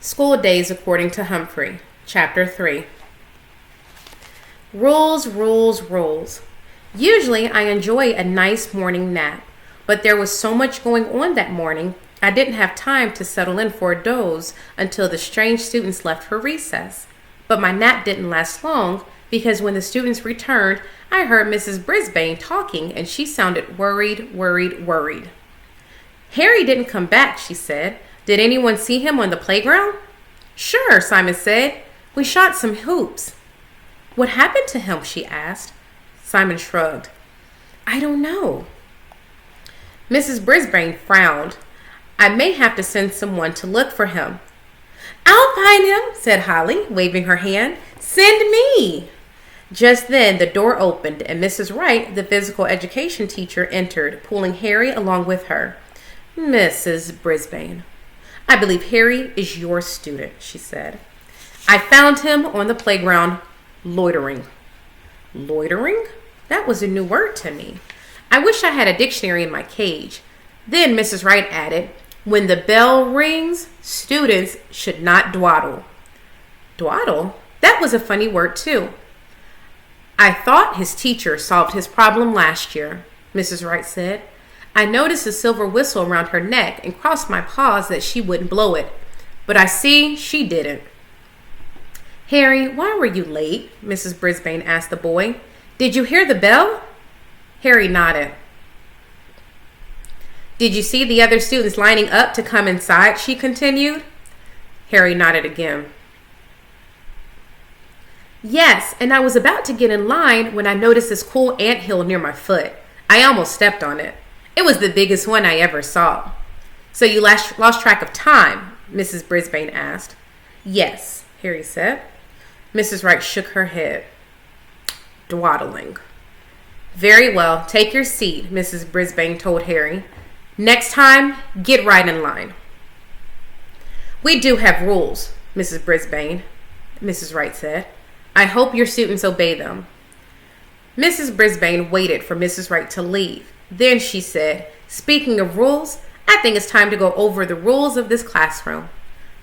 School Days According to Humphrey, Chapter 3. Rules, rules, rules. Usually I enjoy a nice morning nap, but there was so much going on that morning, I didn't have time to settle in for a doze until the strange students left for recess. But my nap didn't last long because when the students returned, I heard Mrs. Brisbane talking and she sounded worried. Harry didn't come back, she said. Did anyone see him on the playground? Sure, Simon said. We shot some hoops. What happened to him? She asked. Simon shrugged. I don't know. Mrs. Brisbane frowned. I may have to send someone to look for him. I'll find him, said Holly, waving her hand. Send me. Just then the door opened and Mrs. Wright, the physical education teacher, entered, pulling Harry along with her. Mrs. Brisbane, I believe Harry is your student, she said. I found him on the playground loitering. Loitering? That was a new word to me. I wish I had a dictionary in my cage. Then Mrs. Wright added, when the bell rings, students should not dawdle. Dawdle? That was a funny word too. I thought his teacher solved his problem last year, Mrs. Wright said. I noticed a silver whistle around her neck and crossed my paws that she wouldn't blow it. But I see she didn't. Harry, why were you late? Mrs. Brisbane asked the boy. Did you hear the bell? Harry nodded. Did you see the other students lining up to come inside? She continued. Harry nodded again. Yes, and I was about to get in line when I noticed this cool anthill near my foot. I almost stepped on it. It was the biggest one I ever saw. So you lost track of time? Mrs. Brisbane asked. Yes, Harry said. Mrs. Wright shook her head. Dawdling. Very well, take your seat, Mrs. Brisbane told Harry. Next time, get right in line. We do have rules, Mrs. Brisbane, Mrs. Wright said. I hope your students obey them. Mrs. Brisbane waited for Mrs. Wright to leave. Then she said, speaking of rules, I think it's time to go over the rules of this classroom.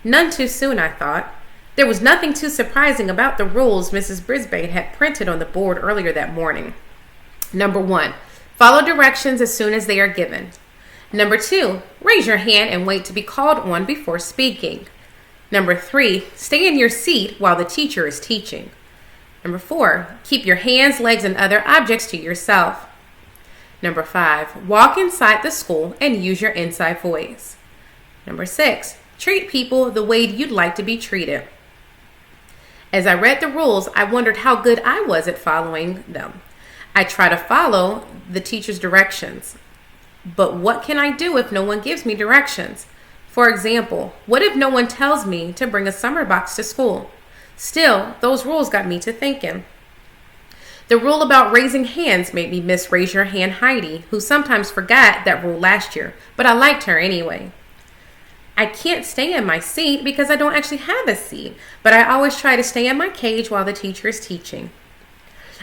None too soon, I thought. There was nothing too surprising about the rules Mrs. Brisbane had printed on the board earlier that morning. Number 1, follow directions as soon as they are given. Number 2, raise your hand and wait to be called on before speaking. Number 3, stay in your seat while the teacher is teaching. Number 4, keep your hands, legs, and other objects to yourself. Number 5, walk inside the school and use your inside voice. Number 6, treat people the way you'd like to be treated. As I read the rules, I wondered how good I was at following them. I try to follow the teacher's directions. But what can I do if no one gives me directions? For example, what if no one tells me to bring a summer box to school? Still, those rules got me to thinking. The rule about raising hands made me miss Raise Your Hand Heidi, who sometimes forgot that rule last year, but I liked her anyway. I can't stay in my seat because I don't actually have a seat, but I always try to stay in my cage while the teacher is teaching.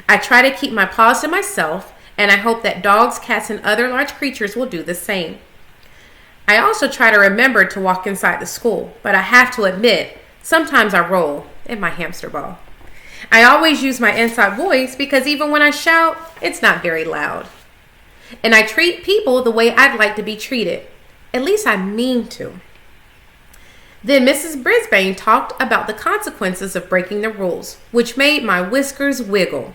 I try to keep my paws to myself, and I hope that dogs, cats, and other large creatures will do the same. I also try to remember to walk inside the school, but I have to admit, sometimes I roll in my hamster ball. I always use my inside voice because even when I shout, it's not very loud. And I treat people the way I'd like to be treated. At least I mean to. Then Mrs. Brisbane talked about the consequences of breaking the rules, which made my whiskers wiggle.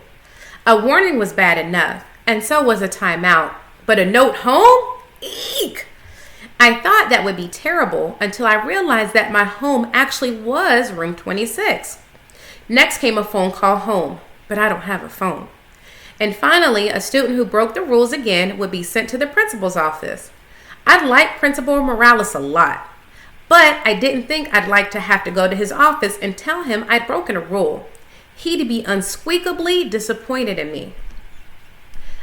A warning was bad enough, and so was a timeout. But a note home? Eek! I thought that would be terrible until I realized that my home actually was room 26. Next came a phone call home, but I don't have a phone. And finally, a student who broke the rules again would be sent to the principal's office. I like Principal Morales a lot, but I didn't think I'd like to have to go to his office and tell him I'd broken a rule. He'd be unspeakably disappointed in me.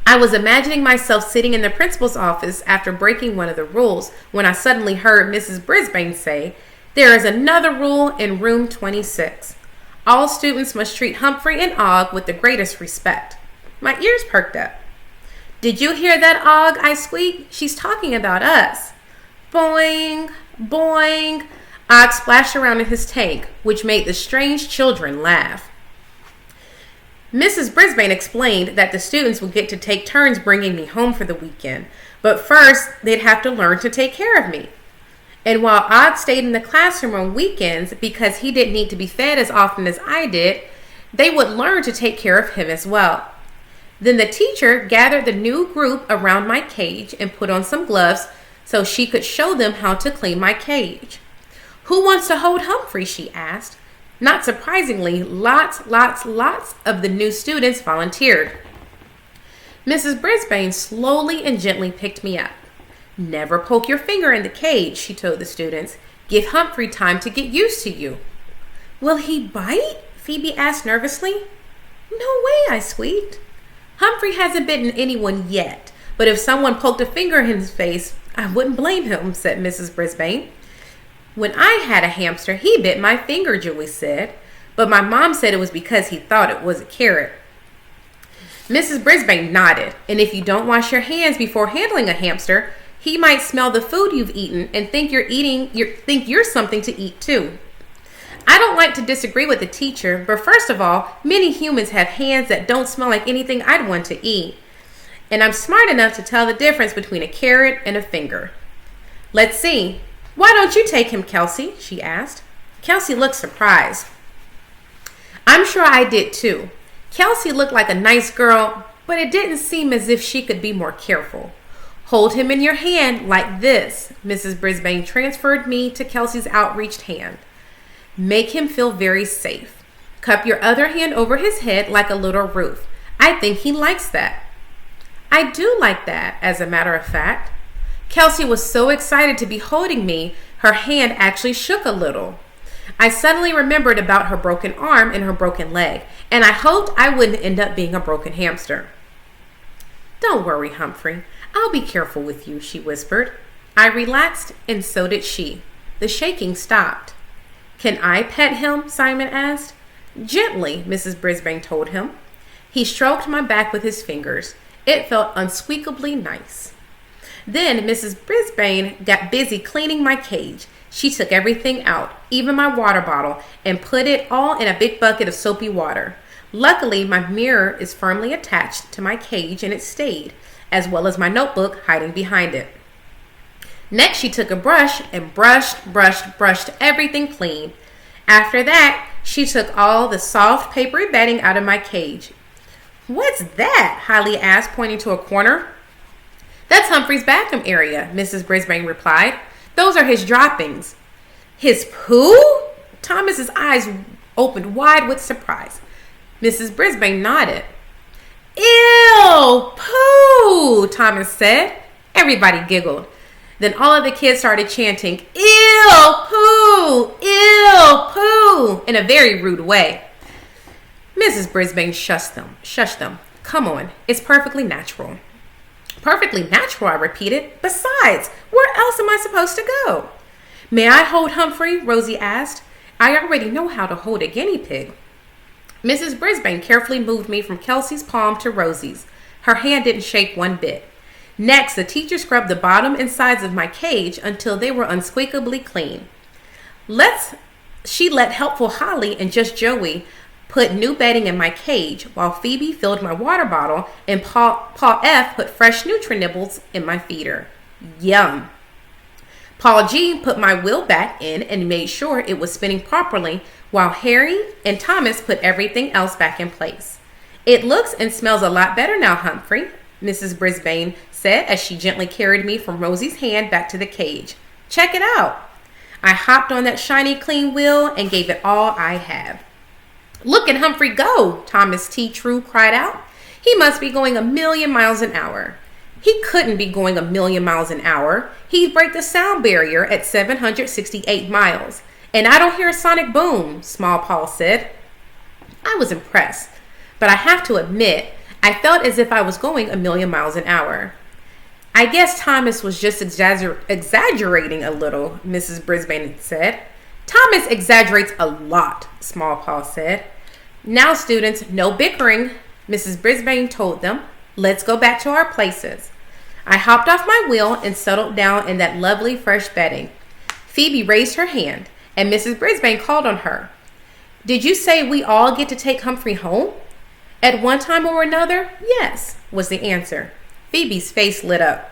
I was imagining myself sitting in the principal's office after breaking one of the rules when I suddenly heard Mrs. Brisbane say, there is another rule in room 26. All students must treat Humphrey and Og with the greatest respect. My ears perked up. Did you hear that, Og? I squeaked. She's talking about us. Boing, boing. Og splashed around in his tank, which made the strange children laugh. Mrs. Brisbane explained that the students would get to take turns bringing me home for the weekend, but first they'd have to learn to take care of me. And while Og stayed in the classroom on weekends because he didn't need to be fed as often as I did, they would learn to take care of him as well. Then the teacher gathered the new group around my cage and put on some gloves so she could show them how to clean my cage. "Who wants to hold Humphrey?" she asked. Not surprisingly, lots of the new students volunteered. Mrs. Brisbane slowly and gently picked me up. "Never poke your finger in the cage," she told the students. "Give Humphrey time to get used to you." "Will he bite?" Phoebe asked nervously. "No way," I squeaked. "Humphrey hasn't bitten anyone yet, but if someone poked a finger in his face, I wouldn't blame him," said Mrs. Brisbane. "When I had a hamster, he bit my finger," Julie said, "but my mom said it was because he thought it was a carrot." Mrs. Brisbane nodded, "And if you don't wash your hands before handling a hamster, he might smell the food you've eaten and think you're something to eat too." I don't like to disagree with the teacher, but first of all, many humans have hands that don't smell like anything I'd want to eat. And I'm smart enough to tell the difference between a carrot and a finger. "Let's see. Why don't you take him, Kelsey?" she asked. Kelsey looked surprised. I'm sure I did too. Kelsey looked like a nice girl, but it didn't seem as if she could be more careful. "Hold him in your hand like this." Mrs. Brisbane transferred me to Kelsey's outreached hand. "Make him feel very safe. Cup your other hand over his head like a little roof. I think he likes that." I do like that, as a matter of fact. Kelsey was so excited to be holding me, her hand actually shook a little. I suddenly remembered about her broken arm and her broken leg, and I hoped I wouldn't end up being a broken hamster. "Don't worry, Humphrey. I'll be careful with you," she whispered. I relaxed, and so did she. The shaking stopped. "Can I pet him?" Simon asked. "Gently," Mrs. Brisbane told him. He stroked my back with his fingers. It felt unspeakably nice. Then Mrs. Brisbane got busy cleaning my cage. She took everything out, even my water bottle, and put it all in a big bucket of soapy water. Luckily, my mirror is firmly attached to my cage and it stayed, as well as my notebook hiding behind it. Next, she took a brush and brushed everything clean. After that, she took all the soft, papery bedding out of my cage. "What's that?" Holly asked, pointing to a corner. "That's Humphrey's bathroom area," Mrs. Brisbane replied. "Those are his droppings." "His poo?" Thomas's eyes opened wide with surprise. Mrs. Brisbane nodded. "Ew, poo," Thomas said. Everybody giggled. Then all of the kids started chanting, "Ew, poo, ew, poo," in a very rude way. Mrs. Brisbane shushed them. "Come on, it's perfectly natural." "Perfectly natural," I repeated. "Besides, where else am I supposed to go?" "May I hold Humphrey?" Rosie asked. I already know how to hold a guinea pig. Mrs. Brisbane carefully moved me from Kelsey's palm to Rosie's. Her hand didn't shake one bit. Next, the teacher scrubbed the bottom and sides of my cage until they were unsqueakably clean. She let helpful Holly and just Joey put new bedding in my cage, while Phoebe filled my water bottle and Paul F. put fresh Nutri-Nibbles in my feeder. Yum! Paul G. put my wheel back in and made sure it was spinning properly, while Harry and Thomas put everything else back in place. "It looks and smells a lot better now, Humphrey," Mrs. Brisbane said as she gently carried me from Rosie's hand back to the cage. "Check it out." I hopped on that shiny clean wheel and gave it all I have. "Look at Humphrey go," Thomas T. True cried out. "He must be going 1,000,000 miles an hour." "He couldn't be going 1,000,000 miles an hour. He'd break the sound barrier at 768 miles. And I don't hear a sonic boom," Small Paul said. I was impressed, but I have to admit, I felt as if I was going 1,000,000 miles an hour. "I guess Thomas was just exaggerating a little," Mrs. Brisbane said. "Thomas exaggerates a lot," Small Paul said. "Now, students, no bickering," Mrs. Brisbane told them. "Let's go back to our places." I hopped off my wheel and settled down in that lovely fresh bedding. Phoebe raised her hand. and Mrs. Brisbane called on her. "Did you say we all get to take Humphrey home?" "At one time or another, yes," was the answer. Phoebe's face lit up.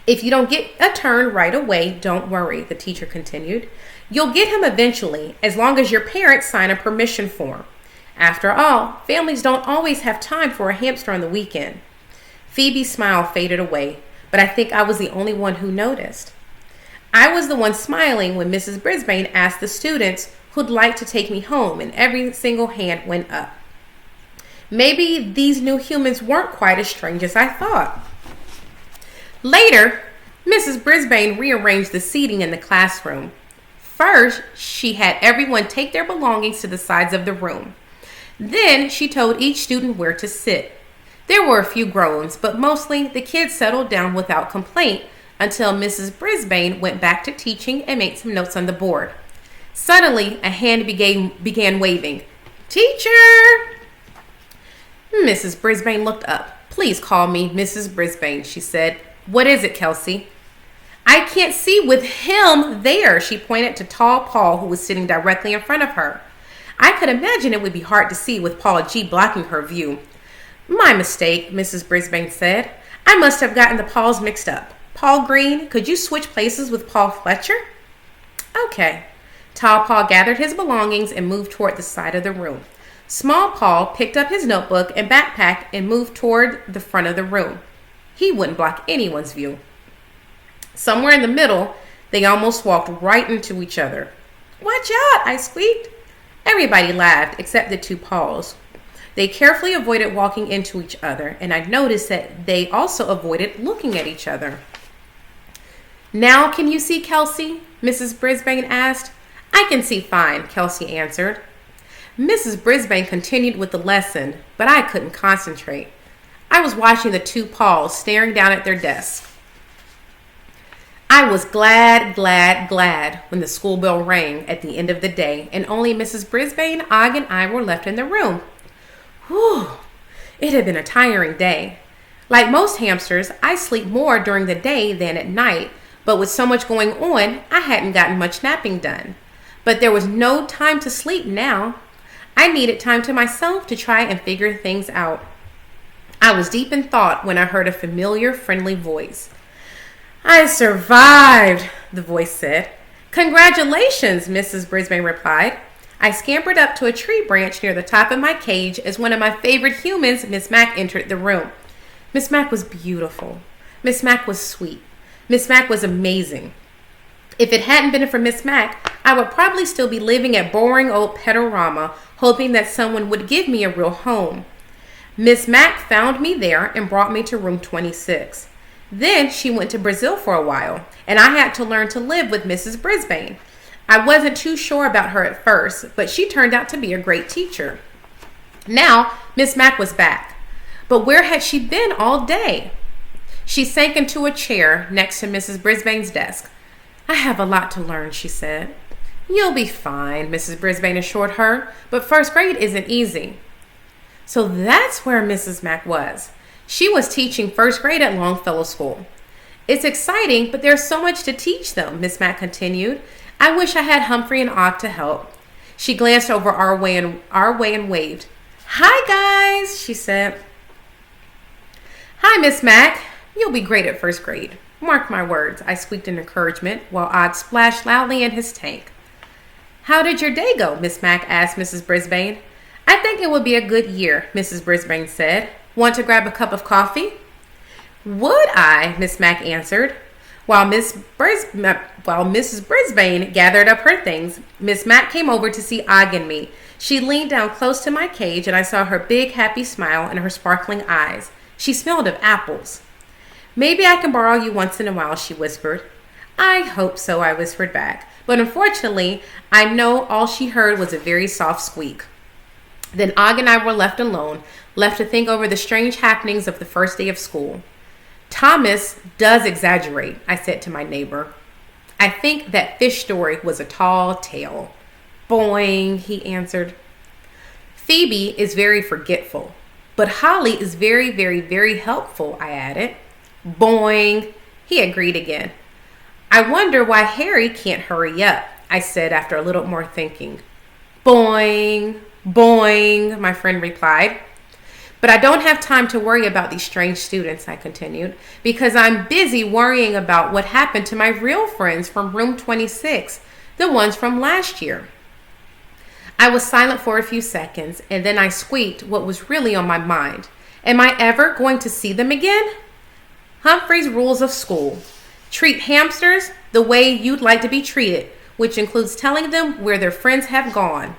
"If you don't get a turn right away, don't worry," the teacher continued. "You'll get him eventually, as long as your parents sign a permission form. After all, families don't always have time for a hamster on the weekend." Phoebe's smile faded away, but I think I was the only one who noticed. I was the one smiling when Mrs. Brisbane asked the students who'd like to take me home, and every single hand went up. Maybe these new humans weren't quite as strange as I thought. Later, Mrs. Brisbane rearranged the seating in the classroom. First, she had everyone take their belongings to the sides of the room. Then she told each student where to sit. There were a few groans, but mostly the kids settled down without complaint until Mrs. Brisbane went back to teaching and made some notes on the board. Suddenly, a hand began waving. "Teacher!" Mrs. Brisbane looked up. "Please call me Mrs. Brisbane," she said. "What is it, Kelsey?" "I can't see with him there." She pointed to tall Paul, who was sitting directly in front of her. I could imagine it would be hard to see with Paul G blocking her view. "My mistake," Mrs. Brisbane said. "I must have gotten the Pauls mixed up. Paul Green, could you switch places with Paul Fletcher?" "Okay." Tall Paul gathered his belongings and moved toward the side of the room. Small Paul picked up his notebook and backpack and moved toward the front of the room. He wouldn't block anyone's view. Somewhere in the middle, they almost walked right into each other. "Watch out," I squeaked. Everybody laughed except the two Pauls. They carefully avoided walking into each other, and I noticed that they also avoided looking at each other. "Now can you see, Kelsey?" Mrs. Brisbane asked. "I can see fine," Kelsey answered. Mrs. Brisbane continued with the lesson, but I couldn't concentrate. I was watching the two Pauls staring down at their desks. I was glad when the school bell rang at the end of the day, and only Mrs. Brisbane, Og, and I were left in the room. Whew! It had been a tiring day. Like most hamsters, I sleep more during the day than at night, but with so much going on, I hadn't gotten much napping done. But there was no time to sleep now. I needed time to myself to try and figure things out. I was deep in thought when I heard a familiar, friendly voice. "I survived," the voice said. "Congratulations," Mrs. Brisbane replied. I scampered up to a tree branch near the top of my cage as one of my favorite humans, Miss Mack, entered the room. Miss Mack was beautiful. Miss Mack was sweet. Miss Mack was amazing. If it hadn't been for Miss Mack, I would probably still be living at boring old Petorama, hoping that someone would give me a real home. Miss Mack found me there and brought me to room 26. Then she went to Brazil for a while, and I had to learn to live with Mrs. Brisbane. I wasn't too sure about her at first, but she turned out to be a great teacher. Now, Miss Mack was back. But where had she been all day? She sank into a chair next to Mrs. Brisbane's desk. "I have a lot to learn," she said. "You'll be fine," Mrs. Brisbane assured her, "but first grade isn't easy." So that's where Mrs. Mack was. She was teaching first grade at Longfellow School. "It's exciting, but there's so much to teach them," Miss Mack continued. "I wish I had Humphrey and Og to help." She glanced over our way and waved. "Hi, guys," she said. "Hi, Miss Mack. You'll be great at first grade. Mark my words," I squeaked in encouragement while Og splashed loudly in his tank. "How did your day go?" Miss Mack asked Mrs. Brisbane. "I think it will be a good year," Mrs. Brisbane said. "Want to grab a cup of coffee?" "Would I?" Miss Mack answered. While Mrs. Brisbane gathered up her things, Miss Mack came over to see Og and me. She leaned down close to my cage, and I saw her big, happy smile and her sparkling eyes. She smelled of apples. "Maybe I can borrow you once in a while," she whispered. "I hope so," I whispered back. But unfortunately, I know all she heard was a very soft squeak. Then Og and I were left alone, left to think over the strange happenings of the first day of school. "Thomas does exaggerate," I said to my neighbor. "I think that fish story was a tall tale." "Boing," he answered. "Phoebe is very forgetful, but Holly is very, very, very helpful," I added. "Boing," he agreed again. "I wonder why Harry can't hurry up. I said after a little more thinking. Boing, boing, my friend replied. But I don't have time to worry about these strange students, I continued, because I'm busy worrying about what happened to my real friends from room 26, the ones from last year. I was silent for a few seconds, and then I squeaked what was really on my mind. Am I ever going to see them again? Humphrey's rules of school. Treat hamsters the way you'd like to be treated, which includes telling them where their friends have gone.